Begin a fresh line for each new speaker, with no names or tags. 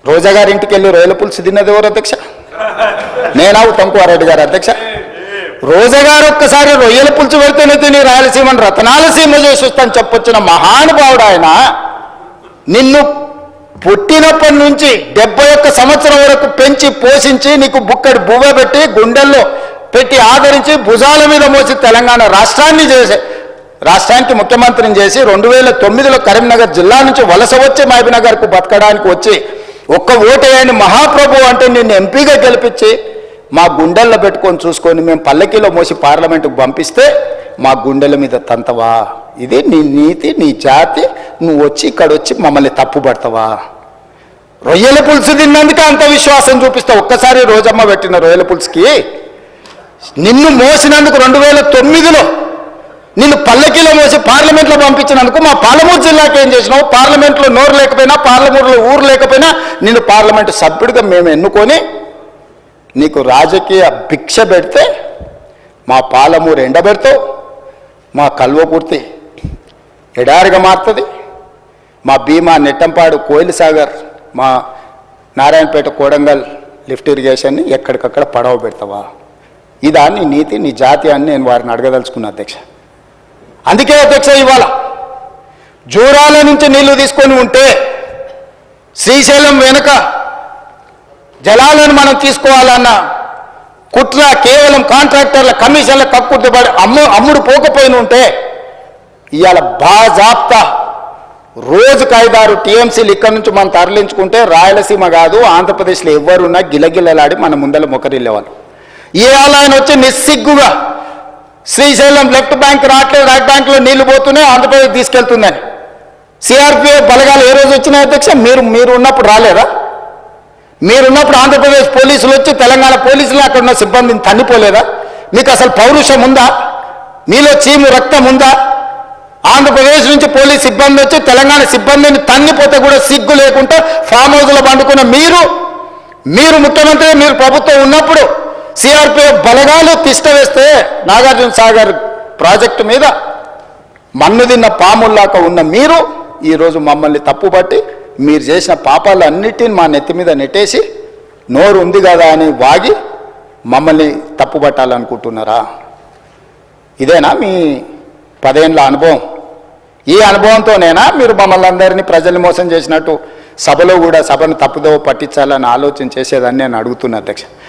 రోజా గారి ఇంటికి వెళ్ళి రొయ్యల పులుసు తిన్నది ఎవరు అధ్యక్ష? నేనా ఉత్తమ్కుమారెడ్డి గారు అధ్యక్ష? రోజా గారు ఒక్కసారి రొయ్యల పులుసు పెడితేనే తిని రాయలసీమను రతనాలసీమ చేసి వస్తాను చెప్పొచ్చిన మహానుభావుడు ఆయన. నిన్ను పుట్టినప్పటి నుంచి 71 సంవత్సరం వరకు పెంచి పోషించి నీకు బుక్కడి బువ్వ పెట్టి గుండెల్లో పెట్టి ఆదరించి భుజాల మీద మోసి తెలంగాణ రాష్ట్రానికి ముఖ్యమంత్రిని చేసి 2009లో కరీంనగర్ జిల్లా నుంచి వలస వచ్చి మహబూబ్నగర్కు బతకడానికి వచ్చి ఒక్క ఓటేయని మహాప్రభు అంటే నిన్ను ఎంపీగా గెలిపించి మా గుండెల్లో పెట్టుకొని చూసుకొని మేము పల్లకీలో మోసి పార్లమెంటుకు పంపిస్తే మా గుండెల మీద తంతవా? ఇది నీ నీతి, నీ జాతి. నువ్వు వచ్చి ఇక్కడ వచ్చి మమ్మల్ని తప్పుపడతావా? రొయ్యల పులుసు తిన్నందుకే అంత విశ్వాసం చూపిస్తావు. ఒక్కసారి రోజమ్మ పెట్టిన రొయ్యల పులుసుకి నిన్ను మోసినందుకు 2009లో నిన్ను పల్లకీలో మోసి పార్లమెంట్లో పంపించినందుకు మా పాలమూరు జిల్లాకి ఏం చేసినావు? పార్లమెంట్లో నోరు లేకపోయినా, పార్లమూరులో ఊరు లేకపోయినా నిన్ను పార్లమెంటు సభ్యుడిగా మేము ఎన్నుకొని నీకు రాజకీయ భిక్ష పెడితే మా పాలమూరు ఎండబెడతావు, మా కల్వకుర్తి ఎడారిగా మారుతుంది, మా భీమా నెట్టంపాడు కోయిల్ సాగర్, మా నారాయణపేట కోడంగల్ లిఫ్ట్ ఇరిగేషన్ని ఎక్కడికక్కడ పడవ పెడతావా? ఇదా నీ నీతి, నీ జాతి అని నేను వారిని అడగదలుచుకున్నా అధ్యక్ష. అందుకే అధ్యక్ష ఇవాళ జూరాల నుంచి నీళ్లు తీసుకొని ఉంటే శ్రీశైలం వెనుక జలాలను మనం తీసుకోవాలన్న కుట్ర కేవలం కాంట్రాక్టర్ల కమిషన్ల కక్కుర్తి పడి అమ్ముడు పోకపోయిన ఉంటే ఇవాళ బాజాప్తా రోజుకు 5-6 టీఎంసీలు ఇక్కడ నుంచి మనం తరలించుకుంటే రాయలసీమ కాదు ఆంధ్రప్రదేశ్లో ఎవరున్నా గిలగిలలాడి మన ముందర మొకరిల్లేవాళ్ళు. ఇవాళ ఆయన వచ్చి నిస్సిగ్గుగా శ్రీశైలం లెఫ్ట్ బ్యాంక్ రావట్లేదు, రైట్ బ్యాంక్లో నీళ్లు పోతూనే ఆంధ్రప్రదేశ్ తీసుకెళ్తుందని సిఆర్పిఎఫ్ బలగాలు ఏ రోజు వచ్చినాయి అధ్యక్ష? మీరు ఉన్నప్పుడు రాలేదా? మీరున్నప్పుడు ఆంధ్రప్రదేశ్ పోలీసులు వచ్చి తెలంగాణ పోలీసులు అక్కడ ఉన్న సిబ్బందిని తన్నిపోలేదా? మీకు అసలు పౌరుషం ఉందా? మీలో చీము రక్తం ఉందా? ఆంధ్రప్రదేశ్ నుంచి పోలీస్ సిబ్బంది వచ్చి తెలంగాణ సిబ్బందిని తన్నిపోతే కూడా సిగ్గు లేకుండా ఫామ్ హౌస్లో పండుకున్న మీరు ముఖ్యమంత్రి, మీరు ప్రభుత్వం ఉన్నప్పుడు సిఆర్పిఎఫ్ బలగాలు తిష్ట వేస్తే నాగార్జున సాగర్ ప్రాజెక్టు మీద మన్ను తిన్న పాముల్లాక ఉన్న మీరు ఈరోజు మమ్మల్ని తప్పుపట్టి మీరు చేసిన పాపాలన్నిటిని మా నెత్తి మీద నెట్టేసి నోరు ఉంది కదా అని వాగి మమ్మల్ని తప్పుపట్టాలనుకుంటున్నారా? ఇదేనా మీ 10 ఏళ్ల అనుభవం? ఈ అనుభవంతోనేనా మీరు మమ్మల్ని అందరినీ ప్రజల్ని మోసం చేసినట్టు సభలో కూడా సభను తప్పుదోవ పట్టించాలని ఆలోచన చేసేదని నేను అడుగుతున్నా అధ్యక్ష.